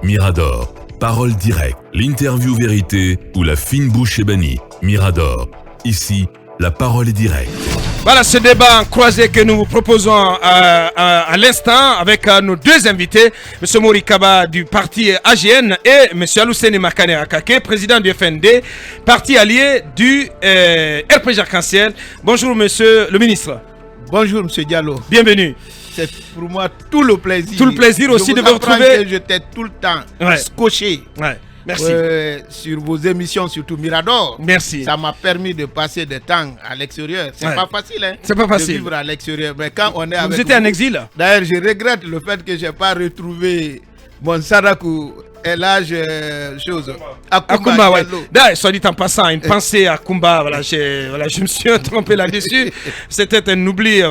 Mirador. Parole directe, l'interview vérité ou la fine bouche ébanie. Mirador. Ici, la parole est directe. Voilà ce débat croisé que nous vous proposons à l'instant avec nos deux invités, M. Mori Kaba du parti AGN et M. Aluseni Makane Akake, président du FND, parti allié du RPG Arc-en-Ciel. Bonjour Monsieur le ministre. Bonjour Monsieur Diallo. Bienvenue. C'est pour moi tout le plaisir. Tout le plaisir aussi de vous retrouver. J'étais tout le temps scotché. Ouais. Merci. Sur vos émissions, surtout Mirador. Merci. Ça m'a permis de passer du temps à l'extérieur. C'est pas facile, hein. C'est pas facile. De vivre à l'extérieur. Mais quand on est avec vous étiez en exil. D'ailleurs, je regrette le fait que j'ai pas retrouvé mon Sadakou et l'âge Akumba, ouais. D'ailleurs, soit dit en passant, une pensée à Akumba, voilà, je me suis trompé là-dessus. C'était un oubli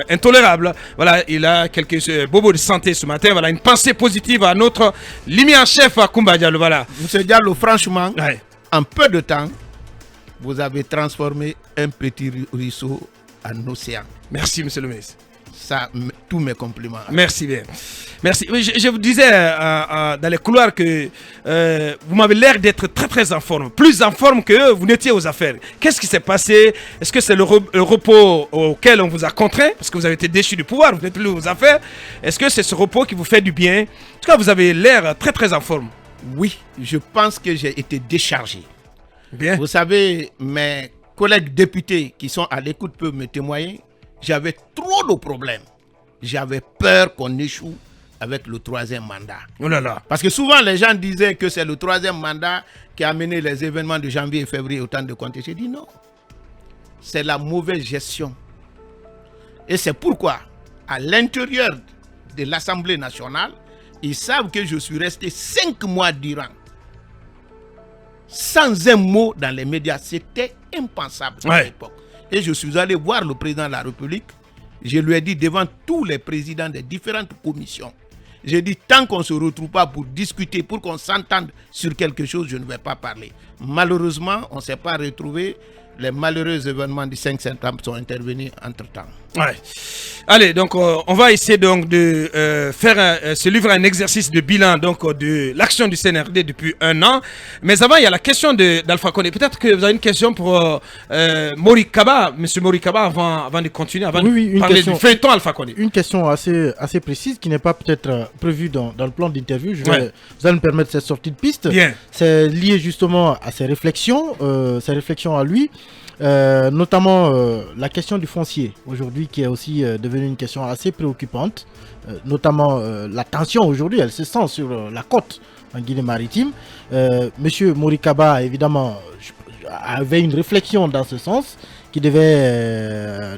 intolérable. Voilà, il a quelques bobos de santé ce matin. Voilà, une pensée positive à notre lumière-chef Akumba Diallo. Voilà. Monsieur Diallo, franchement, en peu de temps, vous avez transformé un petit ruisseau en océan. Merci, monsieur le ministre. Ça, tous mes compliments. Merci bien. Merci. Je vous disais dans les couloirs que vous m'avez l'air d'être très très en forme. Plus en forme que vous n'étiez aux affaires. Qu'est-ce qui s'est passé? Est-ce que c'est le repos auquel on vous a contraint? Parce que vous avez été déchu du pouvoir, vous n'êtes plus aux affaires. Est-ce que c'est ce repos qui vous fait du bien? En tout cas, vous avez l'air très très en forme. Oui, je pense que j'ai été déchargé. Bien. Vous savez, mes collègues députés qui sont à l'écoute peuvent me témoigner. J'avais trop de problèmes. J'avais peur qu'on échoue avec le troisième mandat. Oh là là. Parce que souvent, les gens disaient que c'est le troisième mandat qui a mené les événements de janvier et février autant de comptes. J'ai dit non. C'est la mauvaise gestion. Et c'est pourquoi, à l'intérieur de l'Assemblée nationale, ils savent que je suis resté 5 mois durant. Sans un mot dans les médias. C'était impensable à l'époque. Et je suis allé voir le président de la République. Je lui ai dit devant tous les présidents des différentes commissions. J'ai dit tant qu'on ne se retrouve pas pour discuter, pour qu'on s'entende sur quelque chose, je ne vais pas parler. Malheureusement, on ne s'est pas retrouvé. Les malheureux événements du 5 septembre sont intervenus entre-temps. Ouais. Allez, donc on va essayer donc de se livrer à un exercice de bilan donc de l'action du CNRD depuis 1 an. Mais avant, il y a la question d'Alpha Condé. Peut-être que vous avez une question pour Mori Kaba, Monsieur Mori Kaba, avant de continuer, avant de parler du feuilleton Alpha Condé. Une question assez précise qui n'est pas peut-être prévue dans le plan d'interview. Vous allez me permettre cette sortie de piste. Bien. C'est lié justement à ses réflexions à lui. Notamment la question du foncier aujourd'hui qui est aussi devenue une question assez préoccupante, notamment la tension aujourd'hui elle se sent sur la côte en Guinée maritime. Monsieur Mori Kaba évidemment avait une réflexion dans ce sens qui devait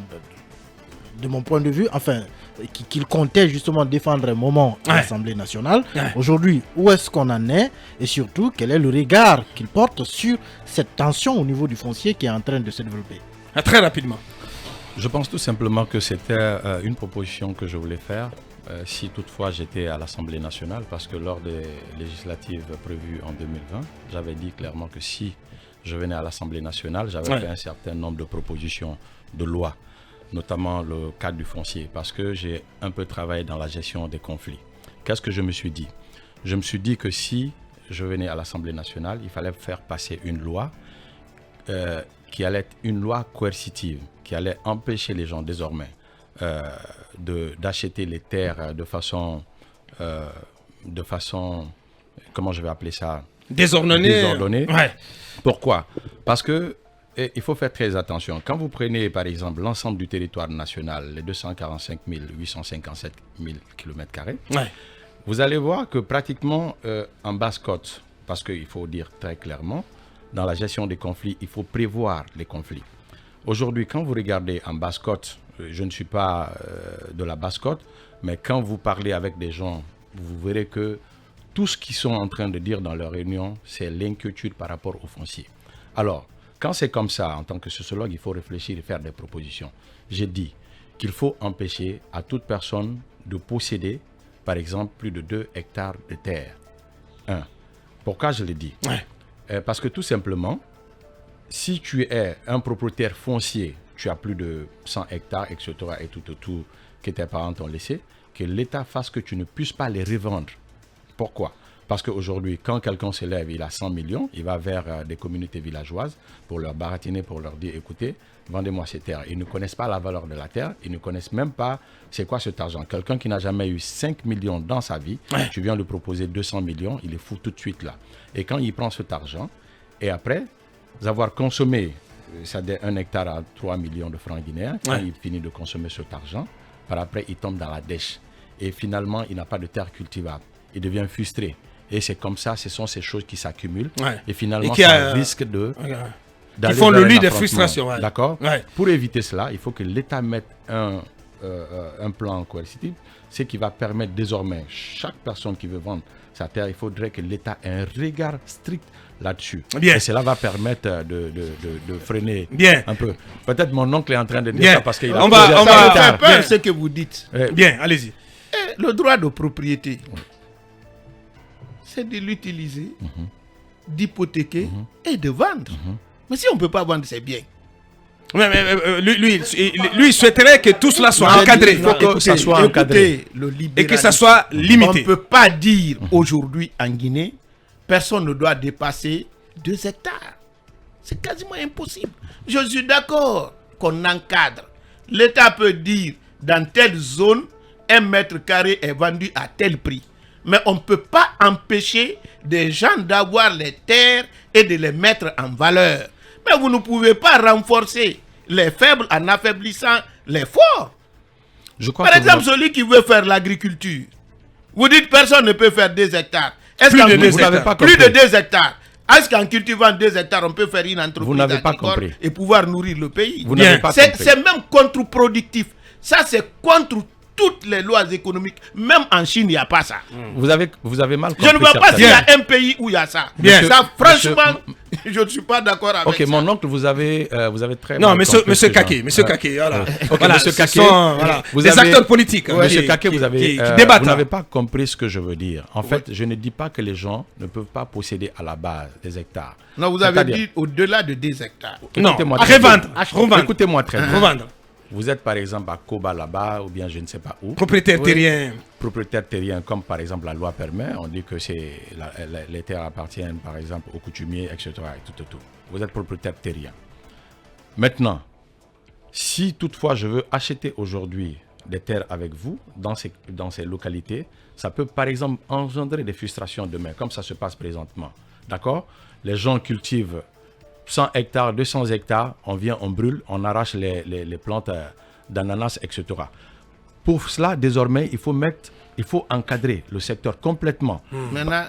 de mon point de vue qu'il comptait justement défendre un moment à l'Assemblée nationale. Aujourd'hui, où est-ce qu'on en est? Et surtout, quel est le regard qu'il porte sur cette tension au niveau du foncier qui est en train de se développer? Très rapidement. Je pense tout simplement que c'était une proposition que je voulais faire si toutefois j'étais à l'Assemblée nationale, parce que lors des législatives prévues en 2020, j'avais dit clairement que si je venais à l'Assemblée nationale, j'avais fait un certain nombre de propositions de loi, notamment le cadre du foncier, parce que j'ai un peu travaillé dans la gestion des conflits. Qu'est-ce que je me suis dit? Je me suis dit que si je venais à l'Assemblée nationale, il fallait faire passer une loi qui allait être une loi coercitive, qui allait empêcher les gens désormais d'acheter les terres de façon, comment je vais appeler ça? Désordonnée. Pourquoi? Parce que et il faut faire très attention. Quand vous prenez par exemple l'ensemble du territoire national, les 245 857 000 km², vous allez voir que pratiquement en Basse-Côte, parce qu'il faut dire très clairement, dans la gestion des conflits, il faut prévoir les conflits. Aujourd'hui, quand vous regardez en Basse-Côte, je ne suis pas de la Basse-Côte, mais quand vous parlez avec des gens, vous verrez que tout ce qu'ils sont en train de dire dans leur réunion, c'est l'inquiétude par rapport au foncier. Alors, quand c'est comme ça, en tant que sociologue, il faut réfléchir et faire des propositions. J'ai dit qu'il faut empêcher à toute personne de posséder, par exemple, plus de 2 hectares de terre. Pourquoi je l'ai dit? Parce que tout simplement, si tu es un propriétaire foncier, tu as plus de 100 hectares, etc., et tout que tes parents t'ont laissé, que l'État fasse que tu ne puisses pas les revendre. Pourquoi? Parce qu'aujourd'hui, quand quelqu'un se lève, il a 100 millions, il va vers des communautés villageoises pour leur baratiner, pour leur dire, écoutez, vendez-moi ces terres. Ils ne connaissent pas la valeur de la terre, ils ne connaissent même pas c'est quoi cet argent. Quelqu'un qui n'a jamais eu 5 millions dans sa vie, tu viens lui proposer 200 millions, il est fou tout de suite là. Et quand il prend cet argent, et après avoir consommé, c'est-à-dire 1 hectare à 3 millions de francs guinéens, quand il finit de consommer cet argent, par après il tombe dans la dèche. Et finalement, il n'a pas de terre cultivable. Il devient frustré. Et c'est comme ça, ce sont ces choses qui s'accumulent. Et finalement, ça risque de... Ils font le lit des frustrations. D'accord. Pour éviter cela, il faut que l'État mette un plan coercitif, ce qui va permettre désormais, chaque personne qui veut vendre sa terre, il faudrait que l'État ait un regard strict là-dessus. Et cela va permettre de freiner un peu. Peut-être mon oncle est en train de dire ça parce qu'il a... On va faire peur ce que vous dites. Bien, allez-y. Le droit de propriété, c'est de l'utiliser, d'hypothéquer et de vendre. Mais si on ne peut pas vendre ses biens. Lui souhaiterait que tout cela soit encadré. Il faut que ça soit encadré. Et que ça soit limité. On ne peut pas dire aujourd'hui en Guinée, personne ne doit dépasser 2 hectares. C'est quasiment impossible. Je suis d'accord qu'on encadre. L'État peut dire dans telle zone, 1 mètre carré est vendu à tel prix. Mais on ne peut pas empêcher des gens d'avoir les terres et de les mettre en valeur. Mais vous ne pouvez pas renforcer les faibles en affaiblissant les forts. Par exemple, celui qui veut faire l'agriculture, vous dites personne ne peut faire 2 hectares. Est-ce plus de 2 hectares. Est-ce qu'en cultivant 2 hectares, on peut faire une entreprise agricole et pouvoir nourrir le pays? C'est même contre-productif. Ça, c'est contre toutes les lois économiques. Même en Chine, il n'y a pas ça. Vous avez mal compris. Je ne vois pas s'il y a un pays où il y a ça. Ça, franchement, je ne suis pas d'accord avec ça. Ok, mon oncle, vous avez très non, mal compris. Monsieur Kaké, voilà. Monsieur Kaké, les acteurs politiques. Monsieur Kaké, vous débattent. Vous n'avez pas compris ce que je veux dire. En fait, je ne dis pas que les gens ne peuvent pas posséder à la base des hectares. Non, vous avez dit au-delà de 2 hectares. Non, revendre. Écoutez-moi très bien. Revendre. Vous êtes par exemple à Koba là-bas ou bien je ne sais pas où. Propriétaire terrien. Propriétaire terrien, comme par exemple la loi permet. On dit que les terres appartiennent par exemple aux coutumiers, etc. Et tout. Vous êtes propriétaire terrien. Maintenant, si toutefois je veux acheter aujourd'hui des terres avec vous dans ces localités, ça peut par exemple engendrer des frustrations demain, comme ça se passe présentement. D'accord? Les gens cultivent 100 hectares, 200 hectares, on vient, on brûle, on arrache les plantes d'ananas, etc. Pour cela, désormais, il faut encadrer le secteur complètement. Maintenant,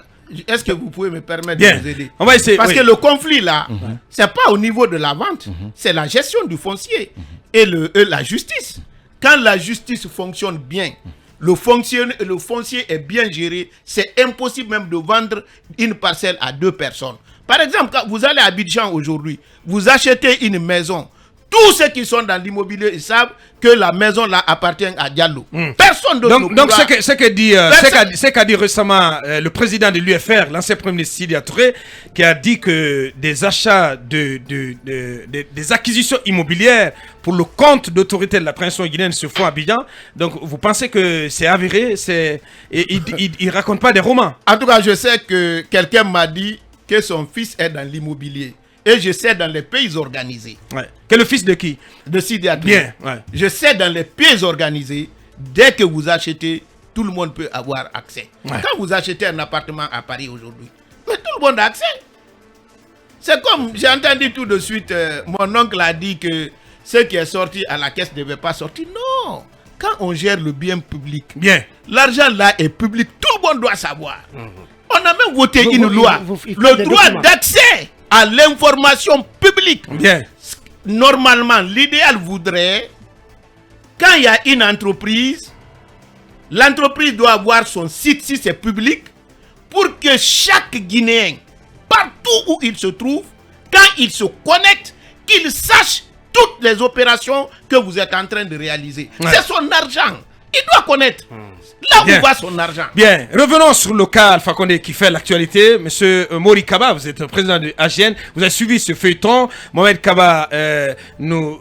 est-ce que vous pouvez me permettre de vous aider? On va essayer. Parce que le conflit là, c'est pas au niveau de la vente, c'est la gestion du foncier et la justice. Quand la justice fonctionne bien, le foncier est bien géré, c'est impossible même de vendre une parcelle à 2 personnes. Par exemple, quand vous allez à Abidjan aujourd'hui, vous achetez une maison. Tous ceux qui sont dans l'immobilier, ils savent que la maison là appartient à Diallo. Personne d'autre. Donc ce qu'a dit récemment le président de l'UFR, l'ancien premier ministre Sidya Touré, qui a dit que des achats, des acquisitions immobilières pour le compte d'autorité de la présidence guinéenne se font à Abidjan. Donc vous pensez que c'est avéré? Il raconte pas des romans. En tout cas, je sais que quelqu'un m'a dit que son fils est dans l'immobilier. Et je sais dans les pays organisés. Que le fils de qui? De Sidya Touré. Je sais dans les pays organisés, dès que vous achetez, tout le monde peut avoir accès. Quand vous achetez un appartement à Paris aujourd'hui, mais tout le monde a accès. C'est comme, j'ai entendu tout de suite, mon oncle a dit que ce qui est sorti à la caisse ne devait pas sortir. Non. Quand on gère le bien public, l'argent là est public, tout le monde doit savoir. On a même voté une loi, le droit d'accès à l'information publique. Normalement, l'idéal voudrait, quand il y a une entreprise, l'entreprise doit avoir son site, si c'est public, pour que chaque Guinéen, partout où il se trouve, quand il se connecte, qu'il sache toutes les opérations que vous êtes en train de réaliser. C'est son argent. Il doit connaître. Là où va son argent. Bien, revenons sur le cas Alpha Condé qui fait l'actualité. Monsieur Mori Kaba, vous êtes président de AGN, vous avez suivi ce feuilleton. Mohamed Kaba nous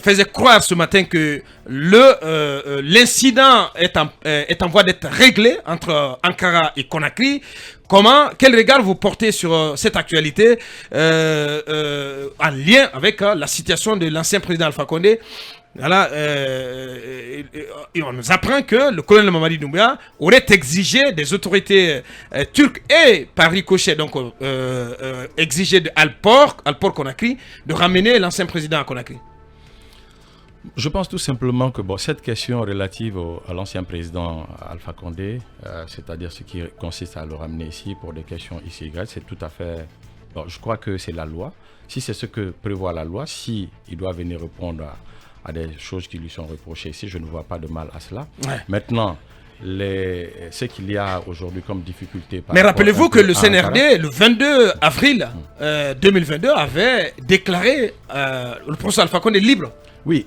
faisait croire ce matin que l'incident est en voie d'être réglé entre Ankara et Conakry. Quel regard vous portez sur cette actualité en lien avec la situation de l'ancien président Alpha Condé? Voilà, et on nous apprend que le colonel Mamadi Doumbouya aurait exigé des autorités turques et par ricochet, donc exigé de Alport Conakry de ramener l'ancien président à Conakry. Je pense tout simplement que cette question relative à l'ancien président Alpha Condé, c'est-à-dire ce qui consiste à le ramener ici pour des questions XY, c'est tout à fait... je crois que c'est la loi. Si c'est ce que prévoit la loi, si il doit venir répondre à des choses qui lui sont reprochées ici, je ne vois pas de mal à cela. Ouais. Maintenant, ce qu'il y a aujourd'hui comme difficulté... Mais rappelez-vous que le CNRD, le 22 avril 2022, avait déclaré le professeur Alpha Condé libre. Oui,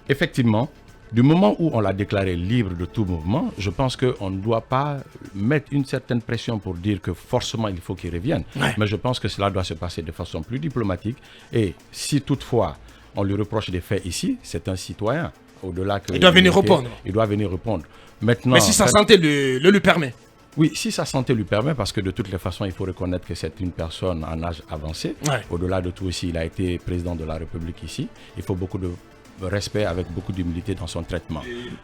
effectivement, du moment où on l'a déclaré libre de tout mouvement, je pense qu'on ne doit pas mettre une certaine pression pour dire que forcément il faut qu'il revienne. Ouais. Mais je pense que cela doit se passer de façon plus diplomatique. Et si toutefois on lui reproche des faits ici, c'est un citoyen. Au-delà que il doit venir répondre. Il doit venir répondre. Maintenant, mais si sa santé le lui permet. Oui, si sa santé lui permet, parce que de toutes les façons, il faut reconnaître que c'est une personne en âge avancé. Ouais. Au-delà de tout aussi, il a été président de la République ici. Il faut beaucoup de respect avec beaucoup d'humilité dans son traitement.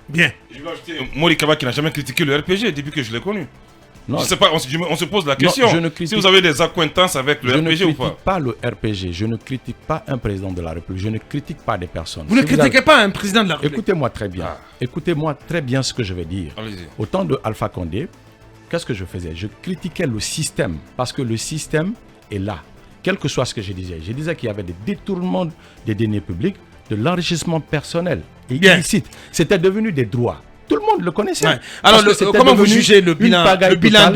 Bien. Je vais ajouter Mori Kaba qui n'a jamais critiqué le RPG depuis que je l'ai connu. Non, je sais pas, on se pose la question. Non, si vous avez des acquaintances avec le RPG ou pas. Je ne critique pas le RPG, je ne critique pas un président de la République, je ne critique pas des personnes. Vous ne critiquez pas un président de la République? Écoutez-moi très bien. Écoutez-moi très bien ce que je vais dire. Au temps de Alpha Condé, qu'est-ce que je faisais? Je critiquais le système parce que le système est là. Quel que soit ce que je disais qu'il y avait des détournements des deniers publics, de l'enrichissement personnel et illicite. C'était devenu des droits. Tout le monde le connaissait. Ouais. Alors, comment vous jugez le bilan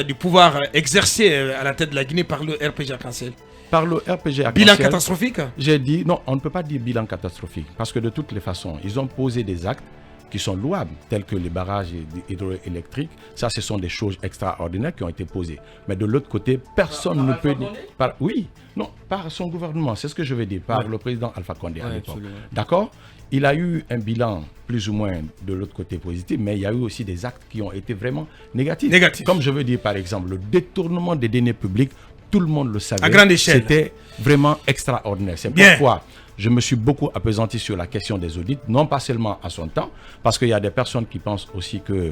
du pouvoir exercé à la tête de la Guinée par le RPG arc-en-ciel? Par le RPG arc-en-ciel. Bilan catastrophique? J'ai dit, non, on ne peut pas dire bilan catastrophique. Parce que de toutes les façons, ils ont posé des actes qui sont louables, tels que les barrages hydroélectriques. Ça, ce sont des choses extraordinaires qui ont été posées. Mais de l'autre côté, personne ne peut dire... Oui, non, par son gouvernement, c'est ce que je veux dire, par le président Alpha Condé à l'époque. D'accord? Il a eu un bilan plus ou moins de l'autre côté positif, mais il y a eu aussi des actes qui ont été vraiment négatifs. Comme je veux dire, par exemple, le détournement des deniers publics, tout le monde le savait. À grande échelle. C'était vraiment extraordinaire. C'est pourquoi je me suis beaucoup appesanti sur la question des audits, non pas seulement à son temps, parce qu'il y a des personnes qui pensent aussi que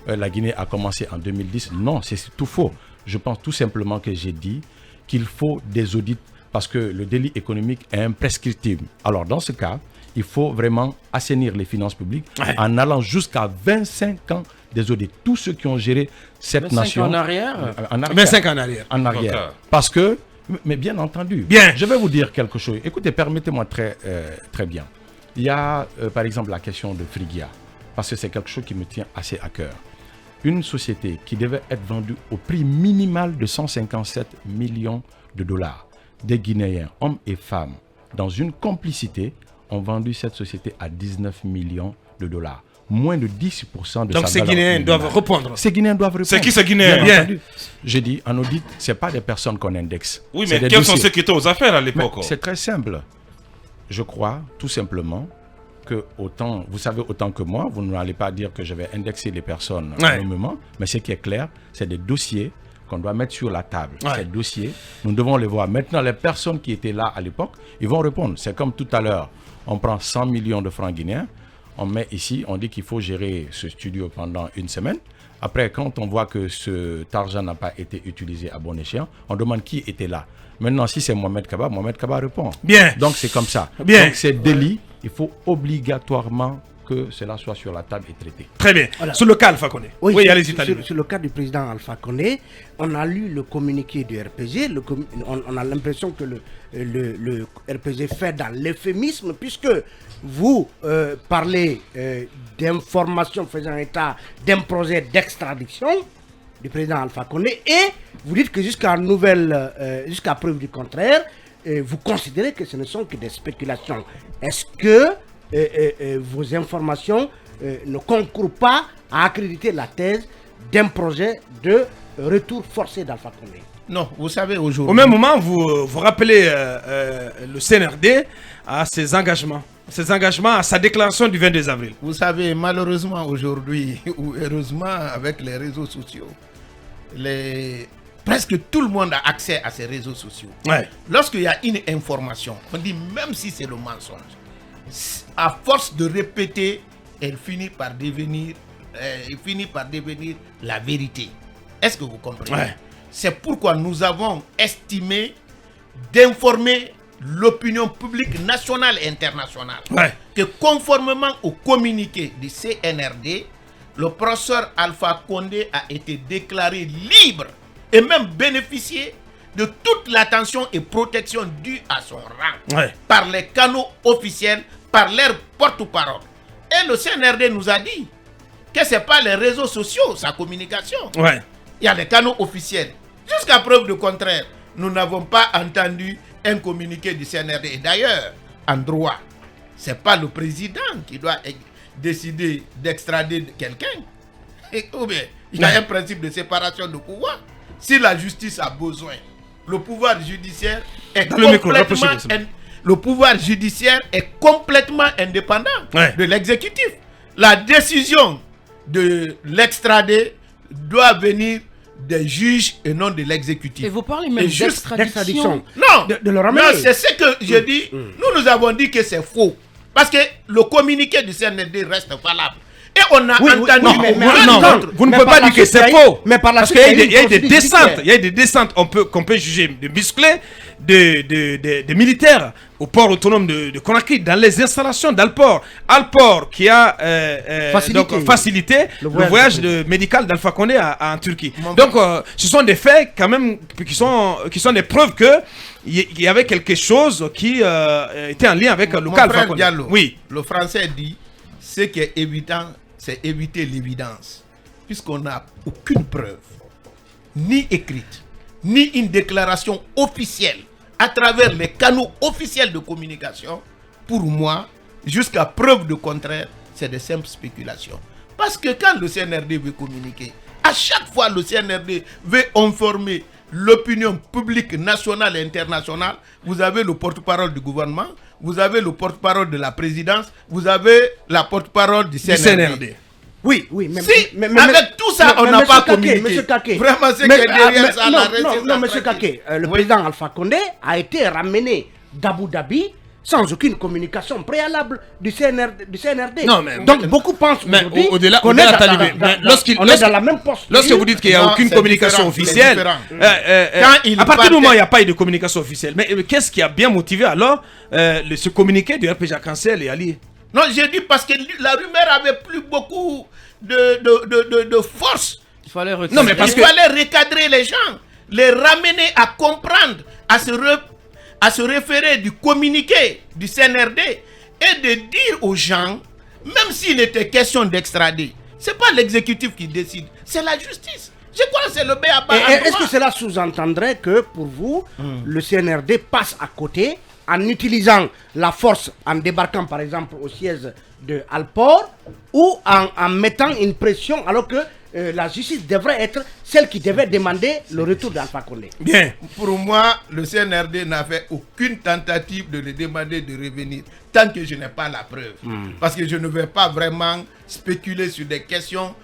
la Guinée a commencé en 2010. Non, c'est tout faux. Je pense tout simplement que j'ai dit qu'il faut des audits parce que le délit économique est imprescriptible. Alors dans ce cas, il faut vraiment assainir les finances publiques en allant jusqu'à 25 ans des audits. Tous ceux qui ont géré cette nation... 25 ans en arrière. 25 ans en arrière. En arrière. Parce que, mais bien entendu, je vais vous dire quelque chose. Écoutez, permettez-moi très bien. Il y a par exemple la question de Frigia, parce que c'est quelque chose qui me tient assez à cœur. Une société qui devait être vendue au prix minimal de 157 millions de dollars. Des Guinéens, hommes et femmes, dans une complicité, ont vendu cette société à 19 millions de dollars. Moins de 10% de sa valeur. Donc ces Guinéens doivent répondre. Ces Guinéens doivent répondre. C'est qui ces Guinéens? Bien. J'ai dit, en audit, ce n'est pas des personnes qu'on indexe. Oui, mais quels sont ceux qui étaient aux affaires à l'époque? C'est très simple. Je crois, tout simplement, que vous savez autant que moi, vous n'allez pas dire que je vais indexer les personnes au moment, mais ce qui est clair, c'est des dossiers qu'on doit mettre sur la table. Ces dossiers, nous devons les voir. Maintenant, les personnes qui étaient là à l'époque, ils vont répondre. C'est comme tout à l'heure, on prend 100 millions de francs guinéens, on met ici, on dit qu'il faut gérer ce studio pendant une semaine. Après, quand on voit que cet argent n'a pas été utilisé à bon escient, on demande qui était là. Maintenant, si c'est Mohamed Kaba répond. Bien. Donc, c'est comme ça. Bien. Donc, c'est délit. Il faut obligatoirement que cela soit sur la table et traité. Très bien. Voilà. Sur le cas Alpha Condé. Oui, allez-y. Sur le cas du président Alpha Condé, on a lu le communiqué du RPG. On a l'impression que le RPG fait dans l'euphémisme, puisque vous parlez d'informations faisant état d'un projet d'extradition du président Alpha Condé, et vous dites que jusqu'à preuve du contraire, vous considérez que ce ne sont que des spéculations. Est-ce que vos informations ne concourt pas à accréditer la thèse d'un projet de retour forcé d'Alpha Condé. Non, vous savez, aujourd'hui... Au même moment, vous rappelez le CNRD à ses engagements, à sa déclaration du 22 avril. Vous savez, malheureusement aujourd'hui, ou heureusement avec les réseaux sociaux, presque tout le monde a accès à ces réseaux sociaux. Ouais. Lorsqu'il y a une information, on dit même si c'est le mensonge, à force de répéter, elle finit par devenir la vérité. Est-ce que vous comprenez? Ouais. C'est pourquoi nous avons estimé d'informer l'opinion publique nationale et internationale que conformément au communiqué du CNRD, le professeur Alpha Condé a été déclaré libre et même bénéficier de toute l'attention et protection due à son rang par les canaux officiels, par leur porte-parole. Et le CNRD nous a dit que ce n'est pas les réseaux sociaux, sa communication. Il y a des canaux officiels. Jusqu'à preuve du contraire, nous n'avons pas entendu un communiqué du CNRD. Et d'ailleurs, en droit, ce n'est pas le président qui doit décider d'extrader quelqu'un. Ou bien, il y a un principe de séparation de pouvoir. Si la justice a besoin, le pouvoir judiciaire est complètement indépendant de l'exécutif. La décision de l'extrader doit venir des juges et non de l'exécutif. Et vous parlez même d'extradition. Non, non, c'est ce que je dis. Nous avons dit que c'est faux. Parce que le communiqué du CNRD reste valable. Et on a entendu... Vous ne pouvez pas dire que c'est faux. Mais par la parce qu'il y a des descentes. Il y a des descentes qu'on peut juger de musclés de militaires au port autonome de Conakry, dans les installations d'Alport. Alport qui a facilité le voyage médical d'Alpha Condé en Turquie. Donc ce sont des faits quand même qui sont des preuves que il y avait quelque chose qui était en lien avec le cas Alpha Condé. Oui. Le français dit ce qui est évident, c'est éviter l'évidence. Puisqu'on n'a aucune preuve, ni écrite, ni une déclaration officielle à travers les canaux officiels de communication, pour moi, jusqu'à preuve de contraire, c'est de simples spéculations. Parce que quand le CNRD veut communiquer, à chaque fois le CNRD veut informer l'opinion publique nationale et internationale, vous avez le porte-parole du gouvernement, vous avez le porte-parole de la présidence, vous avez la porte-parole du CNRD. Oui, mais avec tout ça, on n'a pas communiqué. Monsieur Kaké, vraiment, c'est que derrière ça, non, monsieur Kaké, le président Alpha Condé a été ramené d'Abu Dhabi sans aucune communication préalable du CNRD. Non, mais donc beaucoup pensent aujourd'hui au-delà qu'on est dans la même posture. Lorsque vous dites qu'il n'y a aucune communication officielle, à partir du moment où il n'y a pas eu de communication officielle, mais qu'est-ce qui a bien motivé alors ce communiqué du RPG Arc-en-Ciel et Ali? Non, j'ai dit parce que la rumeur avait plus beaucoup de force. Il fallait recadrer les gens, les ramener à comprendre, à se référer du communiqué du CNRD et de dire aux gens, même s'il était question d'extrader, ce n'est pas l'exécutif qui décide, c'est la justice. Je crois que c'est le B.A.B. Est-ce que cela sous-entendrait que pour vous, le CNRD passe à côté en utilisant la force, en débarquant par exemple au siège de Alport, ou en mettant une pression alors que la justice devrait être celle qui devait demander le retour d'Alpha Condé? Bien. Pour moi, le CNRD n'a fait aucune tentative de le demander de revenir tant que je n'ai pas la preuve. Parce que je ne vais pas vraiment spéculer sur des questions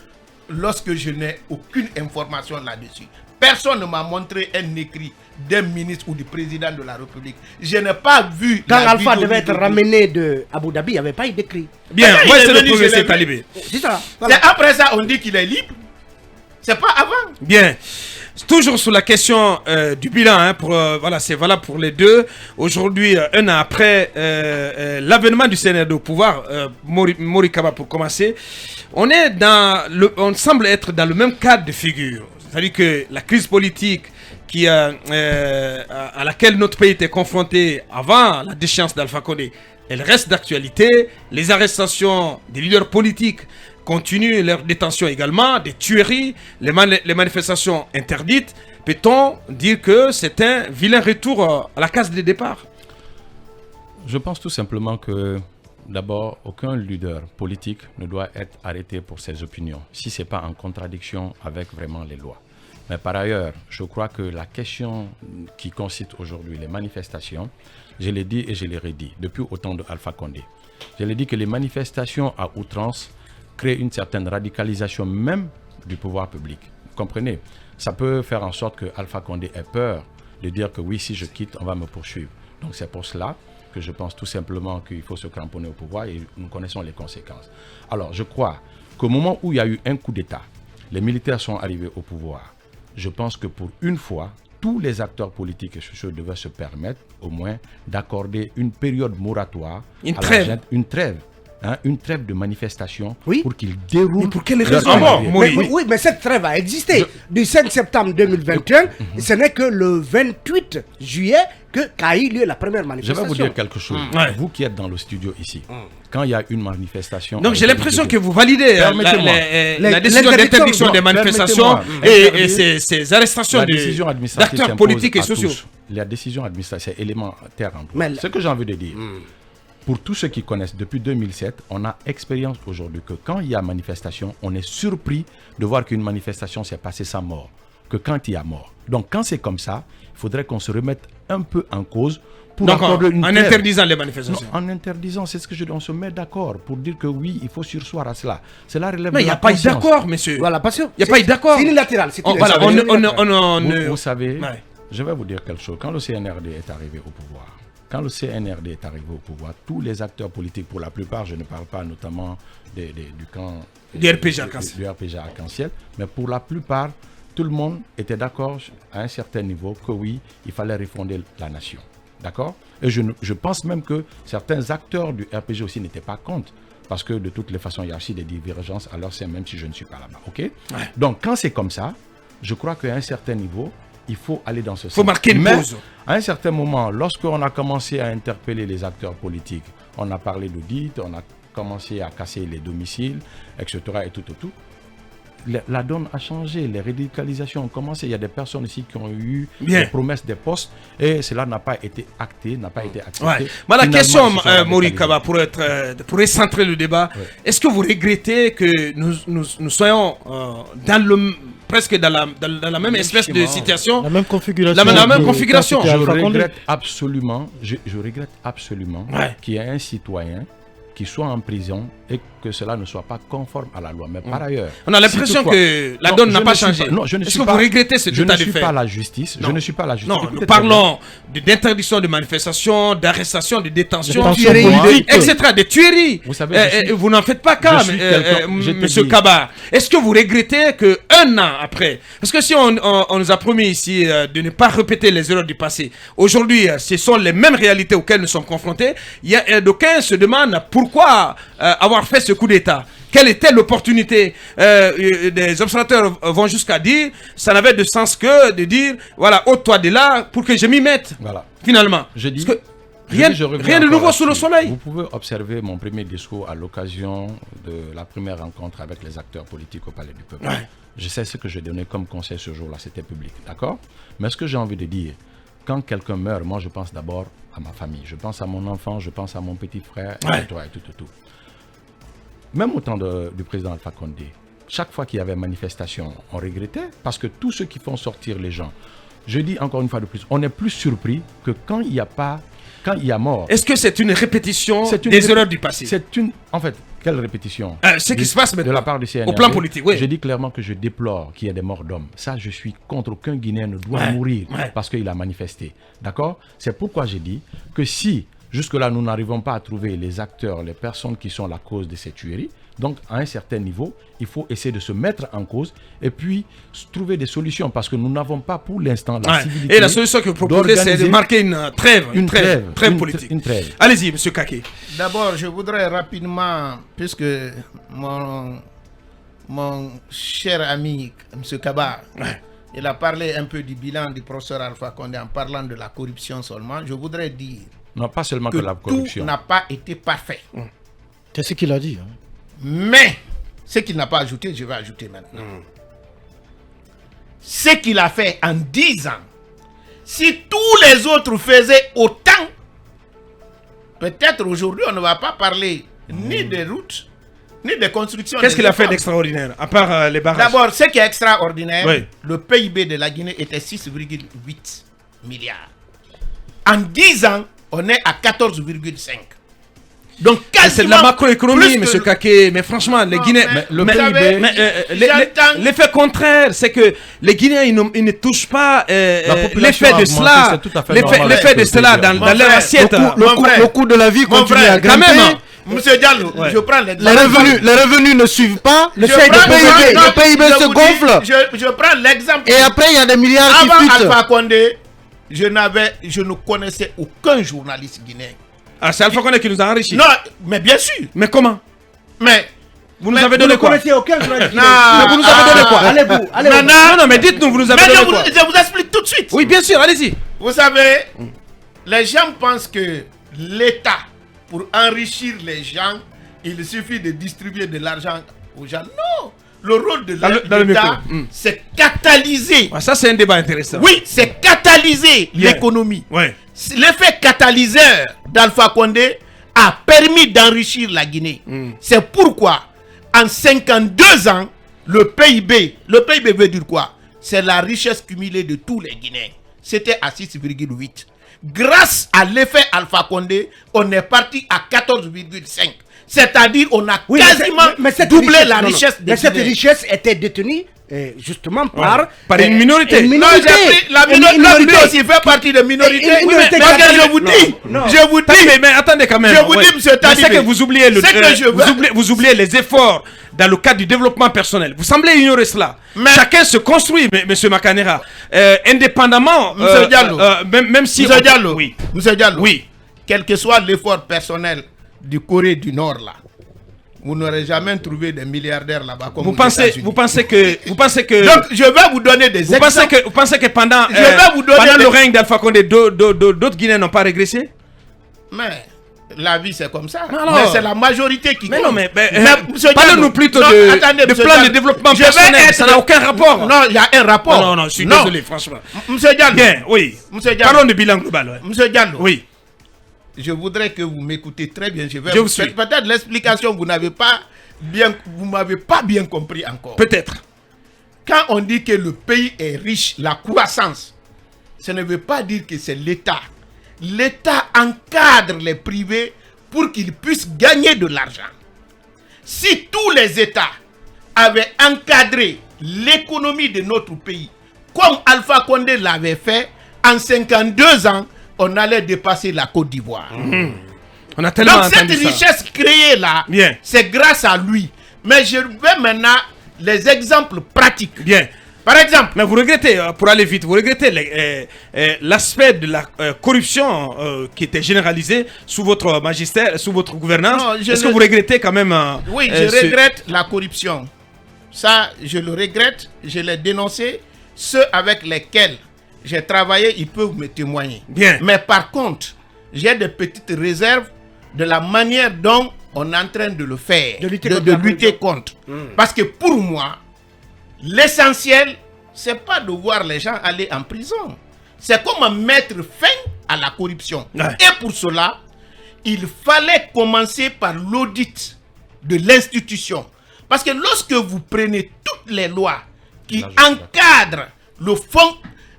lorsque je n'ai aucune information là-dessus. Personne ne m'a montré un écrit d'un ministre ou du président de la République. Je n'ai pas vu... Quand Alpha devait être ramené de Abu Dhabi, il n'y avait pas eu d'écrit. Bien, moi c'est le professeur Talibé. C'est ça. Voilà. Après ça, on dit qu'il est libre. C'est pas avant. Bien. Toujours sur la question du bilan, voilà, c'est valable pour les deux. Aujourd'hui, un an après l'avènement du CNRD au pouvoir, Mori Kaba pour commencer, on semble être dans le même cadre de figure. C'est-à-dire que la crise politique à laquelle notre pays était confronté avant la déchéance d'Alpha Condé, elle reste d'actualité. Les arrestations des leaders politiques continuent, leur détention également, des tueries, les manifestations interdites. Peut-on dire que c'est un vilain retour à la case de départ? Je pense tout simplement que D'abord, aucun leader politique ne doit être arrêté pour ses opinions, si ce n'est pas en contradiction avec vraiment les lois. Mais par ailleurs, je crois que la question qui concite aujourd'hui les manifestations, je l'ai dit et je l'ai redit, depuis au temps de Alpha Condé. Je l'ai dit que les manifestations à outrance créent une certaine radicalisation même du pouvoir public. Vous comprenez? Ça peut faire en sorte que Alpha Condé ait peur de dire que oui, si je quitte, on va me poursuivre. Donc c'est pour cela que je pense tout simplement qu'il faut se cramponner au pouvoir et nous connaissons les conséquences. Alors je crois qu'au moment où il y a eu un coup d'État, les militaires sont arrivés au pouvoir. Je pense que pour une fois, tous les acteurs politiques et sociaux devaient se permettre au moins d'accorder une période moratoire, une trêve de manifestation pour qu'ils déroulent. Pour quelle raison? Oui, mais cette trêve a existé. Du 5 septembre 2021, ce n'est que le 28 juillet qu'a eu lieu la première manifestation. Je vais vous dire quelque chose. Vous qui êtes dans le studio ici, quand il y a une manifestation... Donc j'ai l'impression que vous validez la décision d'interdiction des manifestations et ces arrestations d'acteurs politiques et sociaux. La décision administrative, c'est élémentaire en droit. Ce que j'ai envie de dire... Pour tous ceux qui connaissent, depuis 2007, on a expérience aujourd'hui que quand il y a manifestation, on est surpris de voir qu'une manifestation s'est passée sans mort, que quand il y a mort. Donc quand c'est comme ça, il faudrait qu'on se remette un peu en cause pour accorder une trêve. Interdisant les manifestations. Non, en interdisant, c'est ce que je dis, on se met d'accord pour dire que oui, il faut sursoir à cela. Cela relève mais il n'y a pas eu d'accord, monsieur. Voilà, parce que il n'y a pas eu d'accord. C'est unilatéral. Vous savez, je vais vous dire quelque chose. Quand le CNRD est arrivé au pouvoir, tous les acteurs politiques, pour la plupart, je ne parle pas notamment du camp du RPG Arc-en-Ciel, mais pour la plupart, tout le monde était d'accord à un certain niveau que oui, il fallait refonder la nation. D'accord? Et je pense même que certains acteurs du RPG aussi n'étaient pas contre. Parce que de toutes les façons, il y a aussi des divergences, alors c'est même si je ne suis pas là-bas. Ok? Donc quand c'est comme ça, je crois qu'à un certain niveau, il faut aller dans ce sens. Il faut marquer une pause. À un certain moment, lorsqu'on a commencé à interpeller les acteurs politiques, on a parlé d'audit, on a commencé à casser les domiciles, etc. et tout. La donne a changé, les radicalisations ont commencé. Il y a des personnes ici qui ont eu des promesses des postes et cela n'a pas été acté, n'a pas été accepté. Mais la question, Maury Kaba, pour recentrer le débat, est-ce que vous regrettez que nous soyons presque dans la même espèce de situation, la même configuration, je regrette absolument qu'il y ait un citoyen qui soit en prison et que cela ne soit pas conforme à la loi. Mais par ailleurs... On a l'impression que la donne n'a pas changé. Est-ce que vous regrettez ce état de fait? Je ne suis pas la justice. Non, nous parlons d'interdiction de manifestation, d'arrestation, de détention, etc. De tueries. Vous savez, vous n'en faites pas cas, monsieur Kaba. Est-ce que vous regrettez qu'un an après, parce que si on nous a promis ici de ne pas répéter les erreurs du passé, aujourd'hui, ce sont les mêmes réalités auxquelles nous sommes confrontés. D'aucuns se demandent pourquoi avoir fait ce coup d'État. Quelle était l'opportunité? Des observateurs vont jusqu'à dire ça n'avait de sens que de dire voilà, ôte-toi de là pour que je m'y mette. Voilà. Finalement. Je dis, rien de nouveau sous le soleil. Vous pouvez observer mon premier discours à l'occasion de la première rencontre avec les acteurs politiques au Palais du Peuple. Je sais ce que j'ai donné comme conseil ce jour-là, c'était public. D'accord? Mais ce que j'ai envie de dire, quand quelqu'un meurt, moi je pense d'abord à ma famille. Je pense à mon enfant, je pense à mon petit frère, et tout. Même au temps du président Alpha Condé, chaque fois qu'il y avait manifestation, on regrettait parce que tous ceux qui font sortir les gens, je dis encore une fois de plus, on est plus surpris que quand il y a mort. Est-ce que c'est une répétition des erreurs du passé? En fait, quelle répétition? Ce qui se passe maintenant, de la part du CNRD, au plan politique, oui. Je dis clairement que je déplore qu'il y ait des morts d'hommes. Ça, je suis contre. Aucun Guinéen ne doit mourir parce qu'il a manifesté. D'accord? C'est pourquoi j'ai dit que si jusque-là, nous n'arrivons pas à trouver les acteurs, les personnes qui sont la cause de ces tueries. Donc, à un certain niveau, il faut essayer de se mettre en cause et puis trouver des solutions parce que nous n'avons pas pour l'instant la civilité. Et la solution que vous proposez, c'est de marquer une trêve politique. Allez-y, M. Kake. D'abord, je voudrais rapidement, puisque mon cher ami, M. Kaba, il a parlé un peu du bilan du professeur Alpha Condé en parlant de la corruption seulement, je voudrais dire non, pas seulement que la corruption. Tout n'a pas été parfait. C'est ce qu'il a dit. Mais, ce qu'il n'a pas ajouté, je vais ajouter maintenant. Ce qu'il a fait en 10 ans, si tous les autres faisaient autant, peut-être aujourd'hui, on ne va pas parler ni des routes, ni des constructions. Qu'est-ce qu'il a fait d'extraordinaire, à part les barrages? D'abord, ce qui est extraordinaire, le PIB de la Guinée était 6,8 milliards. En 10 ans, on est à 14,5. Donc, c'est de la macroéconomie, M. Kaké, mais franchement, les Guinéens, l'effet contraire, c'est que les Guinéens, ils ne touchent pas l'effet de cela, l'effet de cela dans leur assiette. Le coût de la vie continue à grimper. Monsieur Diallo, je prends l'exemple. Les revenus ne suivent pas. Le PIB se gonfle. Je prends l'exemple. Et après, il y a des milliards qui fuitent. Avant Alpha Condé, je ne connaissais aucun journaliste guinéen. Ah, c'est Alpha Condé qui nous a enrichis. Non, mais bien sûr. Mais comment? Mais vous nous avez donné quoi? Vous ne connaissez aucun journaliste. Mais vous nous avez donné quoi? Allez-vous. Non, mais dites-nous, vous nous avez donné quoi? Je vous explique tout de suite. Oui, bien sûr, allez-y. Vous savez, les gens pensent que l'État, pour enrichir les gens, il suffit de distribuer de l'argent aux gens. Non. Le rôle de l'État, c'est catalyser. Ah, ça, c'est un débat intéressant. Oui, c'est catalyser l'économie. Ouais. L'effet catalyseur d'Alpha Condé a permis d'enrichir la Guinée. C'est pourquoi, en 52 ans, le PIB veut dire quoi? C'est la richesse cumulée de tous les Guinéens. C'était à 6,8. Grâce à l'effet Alpha Condé, on est parti à 14,5. C'est-à-dire on a quasiment doublé la richesse des Guinéens. Mais cette richesse était détenue justement par une minorité. Non, la minorité aussi fait partie de minorité. Je vous dis. Mais attendez quand même. Je vous dis, monsieur Tadibé. C'est que vous oubliez vous oubliez les efforts dans le cadre du développement personnel. Vous semblez ignorer cela. Chacun se construit, monsieur Makanera, indépendamment. Monsieur Diallo. Même si. Monsieur Diallo. Oui. Monsieur Diallo. Oui. Quel que soit l'effort personnel du Corée du Nord là, vous n'aurez jamais trouvé des milliardaires là-bas comme vous pensez que donc je vais vous donner des exemples. Vous pensez que pendant le règne d'Alpha Condé d'autres Guinéens n'ont pas régressé? Mais la vie c'est comme ça. Mais c'est la majorité qui compte. Parlez-nous plutôt de plan de développement personnel. Ça n'a aucun rapport. Non, il y a un rapport. Non, je suis désolé franchement. Monsieur Diallo. Bien, oui. Parlons de bilan global. Monsieur Diallo. Oui. Je voudrais que vous m'écoutez très bien. Peut-être l'explication, vous m'avez pas bien compris encore. Peut-être. Quand on dit que le pays est riche, la croissance, ça ne veut pas dire que c'est l'État. L'État encadre les privés pour qu'ils puissent gagner de l'argent. Si tous les États avaient encadré l'économie de notre pays, comme Alpha Condé l'avait fait, en 52 ans, on allait dépasser la Côte d'Ivoire. On a tellement donc cette richesse créée là, c'est grâce à lui. Mais je vais maintenant les exemples pratiques. Bien. Par exemple. Mais vous regrettez, pour aller vite, vous regrettez l'aspect de la corruption qui était généralisée sous votre magistère, sous votre gouvernance. Est-ce que vous regrettez quand même oui, je regrette la corruption. Ça, je le regrette. Je l'ai dénoncé. Ceux avec lesquels j'ai travaillé, ils peuvent me témoigner. Bien. Mais par contre, j'ai des petites réserves de la manière dont on est en train de le faire, de lutter contre. Parce que pour moi, l'essentiel, c'est pas de voir les gens aller en prison. C'est comment mettre fin à la corruption. Ouais. Et pour cela, il fallait commencer par l'audit de l'institution. Parce que lorsque vous prenez toutes les lois qui encadrent le fonds,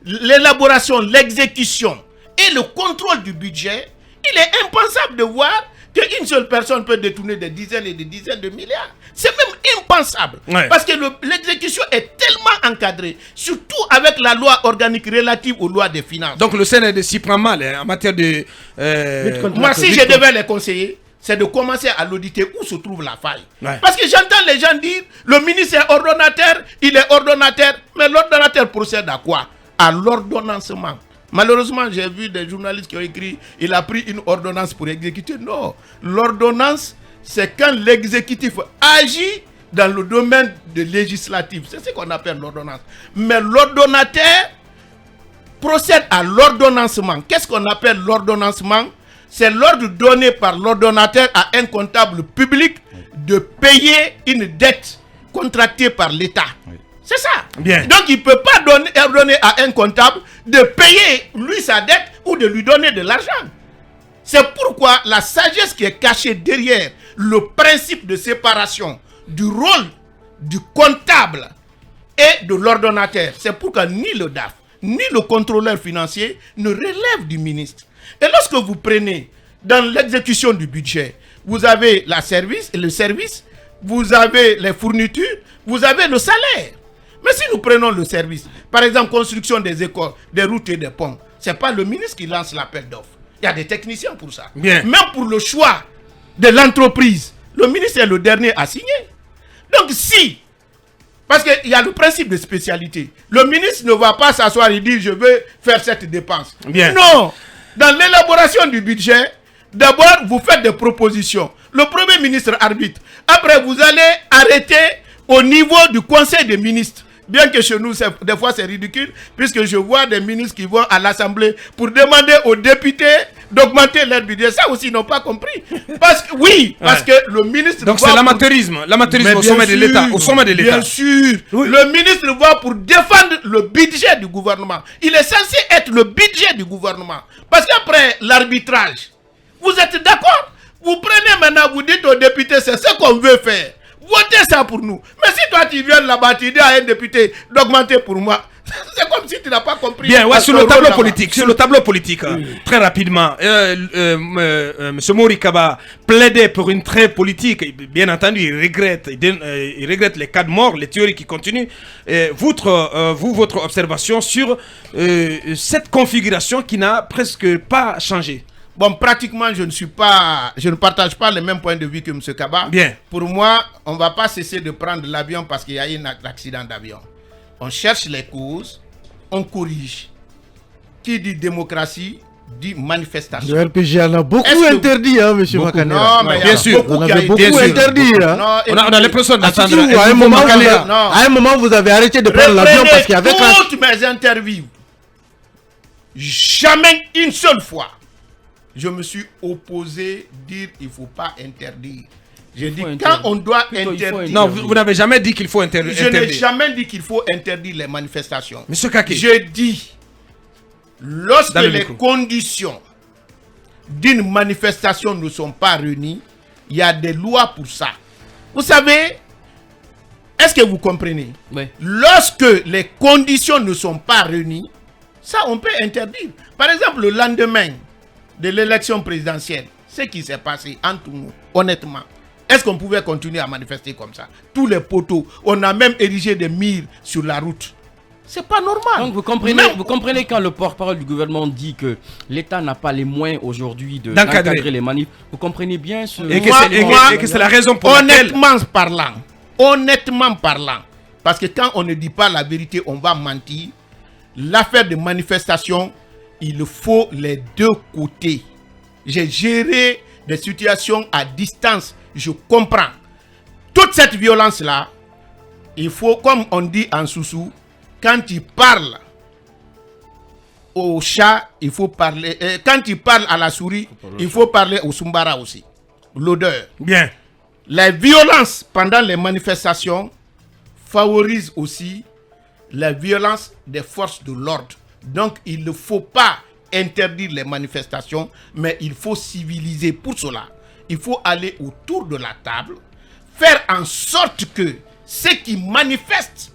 l'élaboration, l'exécution et le contrôle du budget, il est impensable de voir qu'une seule personne peut détourner des dizaines et des dizaines de milliards. C'est même impensable. Ouais. Parce que l'exécution est tellement encadrée, surtout avec la loi organique relative aux lois des finances. Donc le CNRD s'y prend mal en matière de... Moi, si je devais les conseiller, c'est de commencer à l'auditer où se trouve la faille. Ouais. Parce que j'entends les gens dire, le ministre est ordonnateur, il est ordonnateur, mais l'ordonnateur procède à quoi? À l'ordonnancement. Malheureusement, j'ai vu des journalistes qui ont écrit « Il a pris une ordonnance pour exécuter ». Non, l'ordonnance, c'est quand l'exécutif agit dans le domaine de législatif. C'est ce qu'on appelle l'ordonnance. Mais l'ordonnateur procède à l'ordonnancement. Qu'est-ce qu'on appelle l'ordonnancement? C'est l'ordre donné par l'ordonnateur à un comptable public de payer une dette contractée par l'État. Oui. C'est ça. Bien. Donc il ne peut pas donner à un comptable de payer lui sa dette ou de lui donner de l'argent. C'est pourquoi la sagesse qui est cachée derrière le principe de séparation du rôle du comptable et de l'ordonnateur, c'est pourquoi ni le DAF, ni le contrôleur financier ne relèvent du ministre. Et lorsque vous prenez dans l'exécution du budget, vous avez le service, vous avez les fournitures, vous avez le salaire. Mais si nous prenons le service, par exemple, construction des écoles, des routes et des ponts, ce n'est pas le ministre qui lance l'appel d'offres. Il y a des techniciens pour ça. Bien. Même pour le choix de l'entreprise, le ministre est le dernier à signer. Donc si, parce qu'il y a le principe de spécialité, le ministre ne va pas s'asseoir et dire je veux faire cette dépense. Bien. Non, dans l'élaboration du budget, d'abord vous faites des propositions. Le Premier ministre arbitre. Après vous allez arrêter au niveau du Conseil des ministres. Bien que chez nous, des fois c'est ridicule, puisque je vois des ministres qui vont à l'Assemblée pour demander aux députés d'augmenter leur budget. Ça aussi, ils n'ont pas compris. Parce que, parce que le ministre... Donc c'est l'amateurisme au sommet de l'État. Bien sûr. Oui. Le ministre va pour défendre le budget du gouvernement. Il est censé être le budget du gouvernement. Parce qu'après l'arbitrage, vous êtes d'accord? Vous prenez maintenant, vous dites aux députés, c'est ce qu'on veut faire. Votez ça pour nous. Mais si toi tu viens là-bas, tu dis à un député d'augmenter pour moi, c'est comme si tu n'as pas compris. Bien, sur le tableau politique, très rapidement, M. Mori Kaba plaidait pour une très politique. Bien entendu, il regrette les cas de mort, les théories qui continuent. Votre observation sur cette configuration qui n'a presque pas changé. Bon, pratiquement, je ne partage pas les mêmes points de vue que M. Kaba. Bien. Pour moi, on ne va pas cesser de prendre l'avion parce qu'il y a eu un accident d'avion. On cherche les causes, on corrige. Qui dit démocratie, dit manifestation. Le RPG en a beaucoup interdit, hein, M. Makanera. Non, mais bien sûr. On avait beaucoup interdit. Hein. On a l'impression d'entendre. À un moment, vous avez arrêté de prendre l'avion parce qu'il y avait... Toutes mes interviews, jamais une seule fois, je me suis opposé dire il ne faut pas interdire. J'ai dit quand on doit interdire. Non, vous n'avez jamais dit qu'il faut interdire. Je n'ai jamais dit qu'il faut interdire les manifestations. Monsieur Kake. J'ai dit, lorsque les conditions d'une manifestation ne sont pas réunies, il y a des lois pour ça. Vous savez, est-ce que vous comprenez? Oui. Lorsque les conditions ne sont pas réunies, ça on peut interdire. Par exemple, le lendemain de l'élection présidentielle, ce qui s'est passé entre nous, honnêtement, est-ce qu'on pouvait continuer à manifester comme ça? Tous les poteaux, on a même érigé des murs sur la route. C'est pas normal. Donc vous comprenez quand le porte-parole du gouvernement dit que l'État n'a pas les moyens aujourd'hui d'encadrer les manifs, vous comprenez bien ce... Et que c'est la raison pour laquelle... Honnêtement parlant, parce que quand on ne dit pas la vérité, on va mentir. L'affaire de manifestation, il faut les deux côtés. J'ai géré des situations à distance. Je comprends. Toute cette violence-là, il faut, comme on dit en Soussou, quand il parle au chat, il faut parler. Quand il parle à la souris, il faut parler au Sumbara aussi. L'odeur. Bien. Les violences pendant les manifestations favorisent aussi la violence des forces de l'ordre. Donc, il ne faut pas interdire les manifestations, mais il faut civiliser. Pour cela, il faut aller autour de la table, faire en sorte que ceux qui manifestent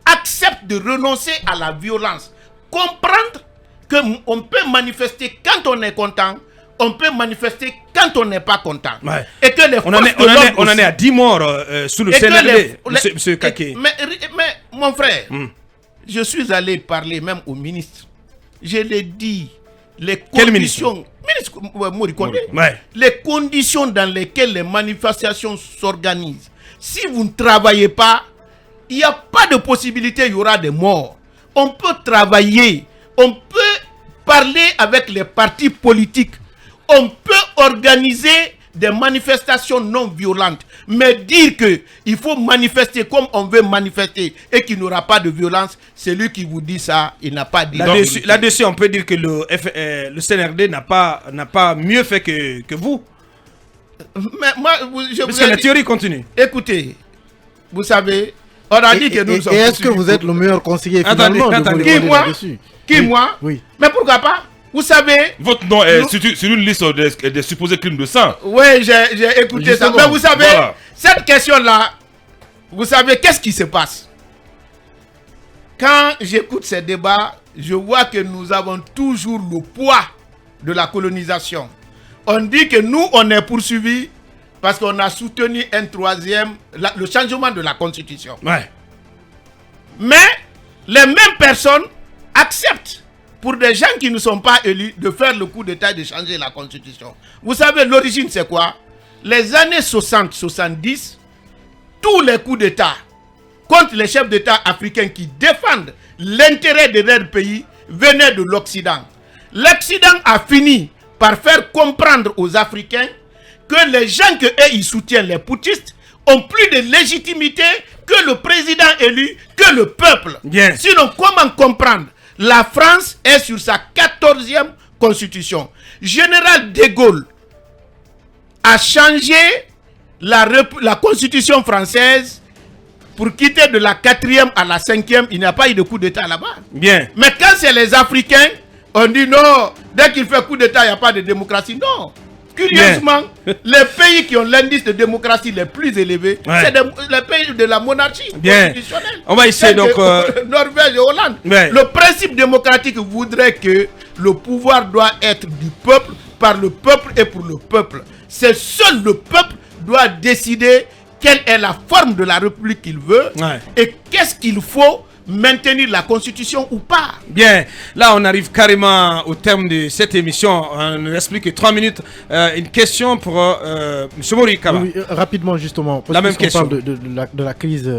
acceptent de renoncer à la violence. Comprendre qu'on peut manifester quand on est content, on peut manifester quand on n'est pas content. Ouais. Et que les on en est à 10 morts sous le CNRD, M. Kake. Mais mon frère, je suis allé parler même au ministre. Je l'ai dit, les conditions... Les conditions dans lesquelles les manifestations s'organisent. Si vous ne travaillez pas, il n'y a pas de possibilité, il y aura des morts. On peut travailler, on peut parler avec les partis politiques, on peut organiser des manifestations non violentes. Mais dire qu'il faut manifester comme on veut manifester et qu'il n'y aura pas de violence, celui qui vous dit ça, il n'a pas dit. Là-dessus, on peut dire que le CNRD n'a pas mieux fait que vous. Mais moi, parce que la théorie continue. Écoutez, vous savez, on a dit que nous sommes... Et est-ce que vous êtes le meilleur conseiller finalement? Qui, moi? Oui. Mais pourquoi pas? Vous savez... Votre nom est sur une liste des supposés crimes de sang. Oui, j'ai écouté justement, ça. Mais vous savez, cette question-là, vous savez, qu'est-ce qui se passe? Quand j'écoute ces débats, je vois que nous avons toujours le poids de la colonisation. On dit que nous, on est poursuivis parce qu'on a soutenu le changement de la Constitution. Ouais. Mais les mêmes personnes acceptent, pour des gens qui ne sont pas élus, de faire le coup d'État et de changer la Constitution. Vous savez, l'origine, c'est quoi? Les années 60-70, tous les coups d'État contre les chefs d'État africains qui défendent l'intérêt de leur pays venaient de l'Occident. L'Occident a fini par faire comprendre aux Africains que les gens que eux, ils soutiennent, les putschistes, ont plus de légitimité que le président élu, que le peuple. Bien. Sinon, comment comprendre? La France est sur sa 14e constitution. Général de Gaulle a changé la constitution française pour quitter de la 4e à la 5e. Il n'y a pas eu de coup d'État là-bas. Bien. Mais quand c'est les Africains, on dit non, dès qu'il fait coup d'État, il n'y a pas de démocratie. Non. Curieusement, les pays qui ont l'indice de démocratie les plus élevés, c'est les pays de la monarchie constitutionnelle. On va essayer donc... Norvège et Hollande. Le principe démocratique voudrait que le pouvoir doit être du peuple, par le peuple et pour le peuple. C'est seul le peuple doit décider quelle est la forme de la République qu'il veut et qu'est-ce qu'il faut maintenir la Constitution ou pas. Bien, là on arrive carrément au terme de cette émission. On ne reste plus que 3 minutes. Une question pour M. Mori Kaba. Oui, rapidement justement, parce la même question. Parle de la crise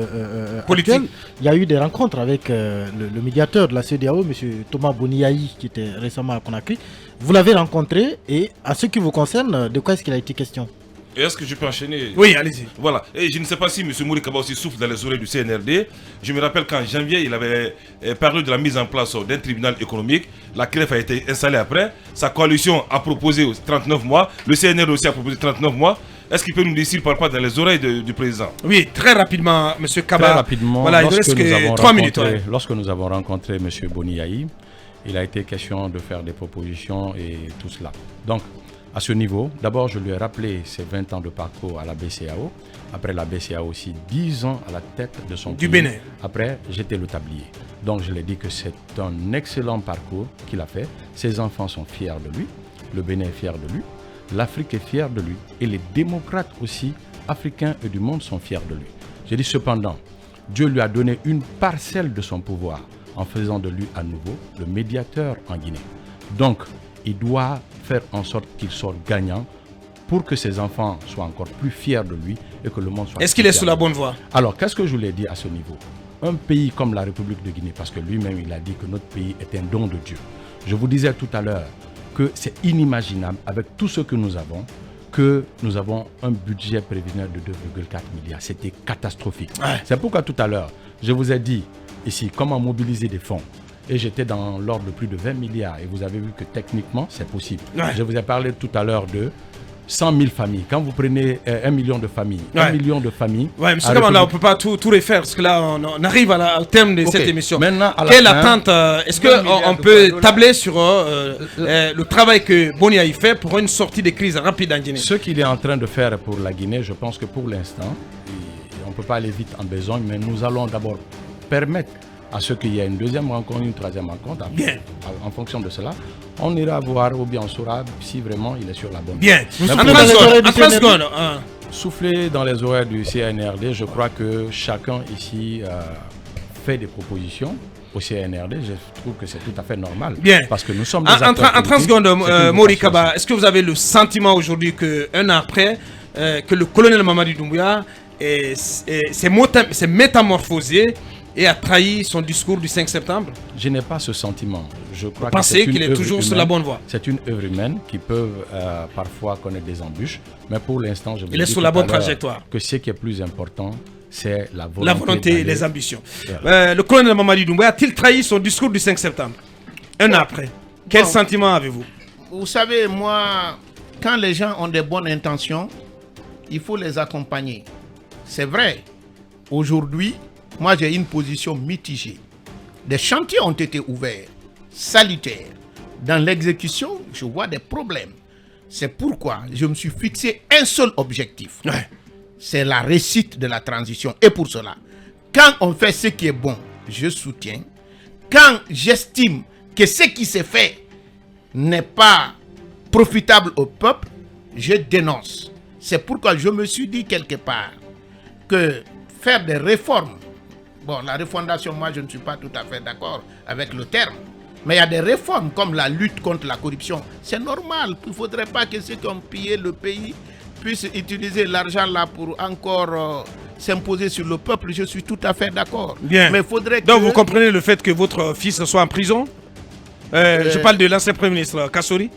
politique. Actuelle, il y a eu des rencontres avec le médiateur de la CEDEAO, M. Thomas Boniaï, qui était récemment à Conakry. Vous l'avez rencontré et à ce qui vous concerne, de quoi est-ce qu'il a été question? Et est-ce que je peux enchaîner? Oui, allez-y. Voilà. Et je ne sais pas si M. Mori Kaba aussi souffle dans les oreilles du CNRD. Je me rappelle qu'en janvier, il avait parlé de la mise en place d'un tribunal économique. La CREF a été installée après. Sa coalition a proposé 39 mois. Le CNRD aussi a proposé 39 mois. Est-ce qu'il peut nous dire s'il ne parle pas dans les oreilles du président? Oui, très rapidement, M. Kaba. Très rapidement. Voilà, il reste que 3 minutes. Lorsque nous avons rencontré M. Boniaï, il a été question de faire des propositions et tout cela. Donc, à ce niveau, d'abord, je lui ai rappelé ses 20 ans de parcours à la BCEAO. Après la BCEAO aussi, 10 ans à la tête de son pays. Du Bénin. Après, j'étais le tablier. Donc, je lui ai dit que c'est un excellent parcours qu'il a fait. Ses enfants sont fiers de lui. Le Bénin est fier de lui. L'Afrique est fière de lui. Et les démocrates aussi, africains et du monde, sont fiers de lui. J'ai dit cependant, Dieu lui a donné une parcelle de son pouvoir en faisant de lui à nouveau le médiateur en Guinée. Donc, il doit faire en sorte qu'il sorte gagnant pour que ses enfants soient encore plus fiers de lui et que le monde soit... Est-ce qu'il est sur la bonne voie? Alors, qu'est-ce que je voulais dire à ce niveau? Un pays comme la République de Guinée, parce que lui-même, il a dit que notre pays est un don de Dieu. Je vous disais tout à l'heure que c'est inimaginable, avec tout ce que nous avons un budget prévisionnel de 2,4 milliards. C'était catastrophique. C'est pourquoi tout à l'heure, je vous ai dit ici comment mobiliser des fonds. Et j'étais dans l'ordre de plus de 20 milliards. Et vous avez vu que techniquement, c'est possible. Je vous ai parlé tout à l'heure de 100 000 familles. Quand vous prenez 1 million de familles, 1 million de familles... Oui, mais là, on ne peut pas tout refaire, parce que là, on arrive au terme de cette émission. Maintenant, quelle attente est-ce qu'on peut tabler sur le travail que Boniaï fait pour une sortie de crise rapide en Guinée? Ce qu'il est en train de faire pour la Guinée, je pense que pour l'instant, on ne peut pas aller vite en besogne, mais nous allons d'abord permettre à ce qu'il y ait une deuxième rencontre, une troisième rencontre. Bien. En fonction de cela, on ira voir ou bien on saura si vraiment il est sur la bonne voie. Bien. En 30 secondes. Souffler dans les oreilles du CNRD, je crois que chacun ici fait des propositions au CNRD. Je trouve que c'est tout à fait normal. Bien. Parce que nous sommes des en 30 secondes, Mori Kaba, est-ce que vous avez le sentiment aujourd'hui qu'un an après, que le colonel Mamadi Doumbouya s'est métamorphosé et a trahi son discours du 5 septembre? Je n'ai pas ce sentiment. Je crois que pensez qu'il est toujours sur la bonne voie? C'est une œuvre humaine qui peut parfois connaître des embûches, mais pour l'instant, je vous il est sur la bonne trajectoire. Que ce qui est plus important, c'est la volonté et les ambitions. Le colonel Mamadi Doumbouya a-t-il trahi son discours du 5 septembre? Un an après. Quel sentiment avez-vous? Vous savez, moi, quand les gens ont des bonnes intentions, il faut les accompagner. C'est vrai. Aujourd'hui, moi, j'ai une position mitigée. Des chantiers ont été ouverts, salutaires, dans l'exécution, je vois des problèmes. C'est pourquoi je me suis fixé un seul objectif. Ouais. C'est la réussite de la transition. Et pour cela, quand on fait ce qui est bon, je soutiens. Quand j'estime que ce qui s'est fait n'est pas profitable au peuple, je dénonce. C'est pourquoi je me suis dit quelque part que faire des réformes, bon, la refondation, moi je ne suis pas tout à fait d'accord avec le terme, mais il y a des réformes comme la lutte contre la corruption. C'est normal, il ne faudrait pas que ceux qui ont pillé le pays puissent utiliser l'argent là pour encore s'imposer sur le peuple. Je suis tout à fait d'accord. Bien. Mais faudrait que... Donc vous comprenez le fait que votre fils soit en prison? Je parle de l'ancien Premier ministre Kassori.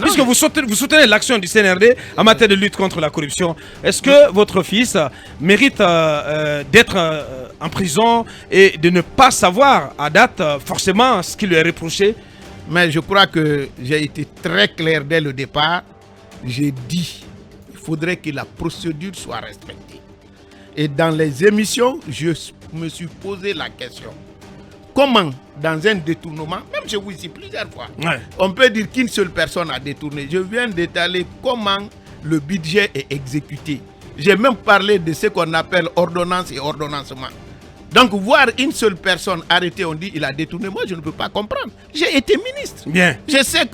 Puisque vous soutenez l'action du CNRD en matière de lutte contre la corruption, est-ce que votre fils mérite d'être en prison et de ne pas savoir à date forcément ce qui lui est reproché? Mais je crois que j'ai été très clair dès le départ. J'ai dit qu'il faudrait que la procédure soit respectée. Et dans les émissions, je me suis posé la question. Comment, dans un détournement, même chez vous ici plusieurs fois, on peut dire qu'une seule personne a détourné. Je viens d'étaler comment le budget est exécuté. J'ai même parlé de ce qu'on appelle ordonnance et ordonnancement. Donc voir une seule personne arrêtée, on dit il a détourné, moi je ne peux pas comprendre. J'ai été ministre. Bien. Je sais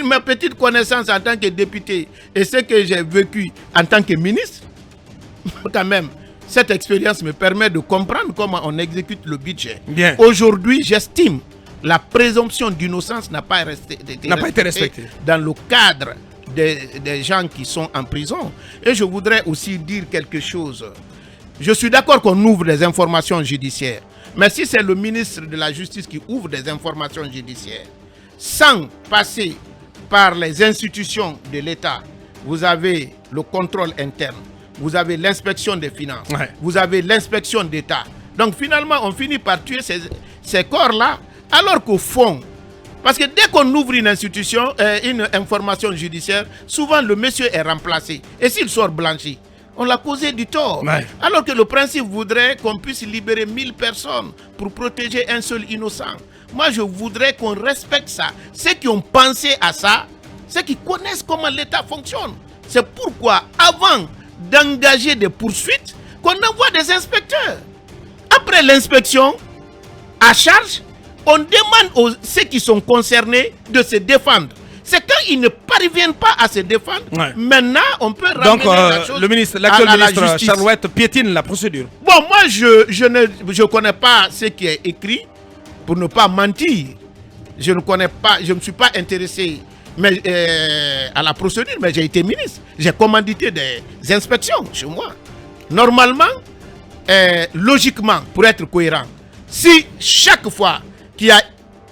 ma petite connaissance en tant que député et ce que j'ai vécu en tant que ministre, quand même. Cette expérience me permet de comprendre comment on exécute le budget. Bien. Aujourd'hui, j'estime la présomption d'innocence n'a pas été respectée dans le cadre des gens qui sont en prison. Et je voudrais aussi dire quelque chose. Je suis d'accord qu'on ouvre des informations judiciaires. Mais si c'est le ministre de la Justice qui ouvre des informations judiciaires, sans passer par les institutions de l'État, vous avez le contrôle interne. Vous avez l'inspection des finances, vous avez l'inspection d'État. Donc finalement, on finit par tuer ces corps-là, alors qu'au fond, parce que dès qu'on ouvre une institution, une information judiciaire, souvent le monsieur est remplacé. Et s'il sort blanchi, on l'a causé du tort. Alors que le principe voudrait qu'on puisse libérer 1000 personnes pour protéger un seul innocent. Moi, je voudrais qu'on respecte ça. Ceux qui ont pensé à ça, ceux qui connaissent comment l'État fonctionne. C'est pourquoi, avant d'engager des poursuites, qu'on envoie des inspecteurs. Après l'inspection, à charge, on demande ceux qui sont concernés de se défendre. C'est quand ils ne parviennent pas à se défendre, maintenant on peut ramener la chose le ministre, l'actuel ministre Charouette piétine la procédure. Bon, moi je connais pas ce qui est écrit, pour ne pas mentir. Je ne connais pas, je ne me suis pas intéressé à la procédure, mais j'ai été ministre. J'ai commandité des inspections chez moi. Normalement, logiquement, pour être cohérent, si chaque fois qu'il y a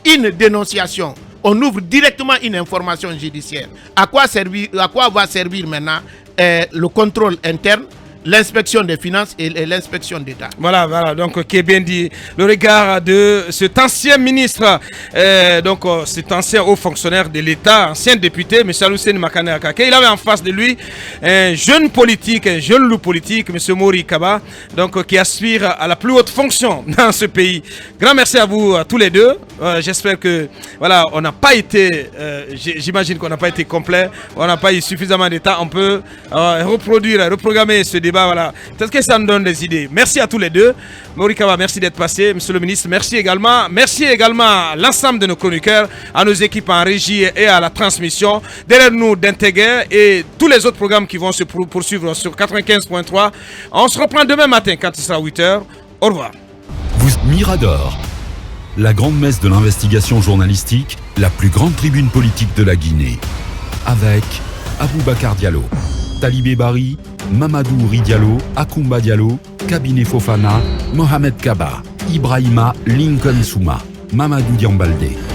une dénonciation, on ouvre directement une information judiciaire, à quoi va servir maintenant le contrôle interne, l'inspection des finances et l'inspection d'État. Voilà, donc qui est bien dit. Le regard de cet ancien ministre, cet ancien haut fonctionnaire de l'État, ancien député, M. Alousseni Makane Akake. Il avait en face de lui un jeune politique, un jeune loup politique, M. Mori Kaba, donc qui aspire à la plus haute fonction dans ce pays. Grand merci à vous tous les deux. J'espère que on n'a pas été, j'imagine qu'on n'a pas été complet, on n'a pas eu suffisamment de temps. On peut reprogrammer ce débat. Peut-être que ça nous donne des idées. Merci à tous les deux. Mori Kaba, merci d'être passé. Monsieur le ministre, merci également. Merci également à l'ensemble de nos chroniqueurs, à nos équipes en régie et à la transmission. Derrière nous, d'Intégré et tous les autres programmes qui vont se poursuivre sur 95.3. On se reprend demain matin quand il sera 8h. Au revoir. Mirador, la grande messe de l'investigation journalistique, la plus grande tribune politique de la Guinée. Avec Aboubacar Diallo, Talibé Bari, Mamadou Ouri Diallo, Akoumba Diallo, Kabinet Fofana, Mohamed Kaba, Ibrahima Lincoln Souma, Mamadou Diambalde.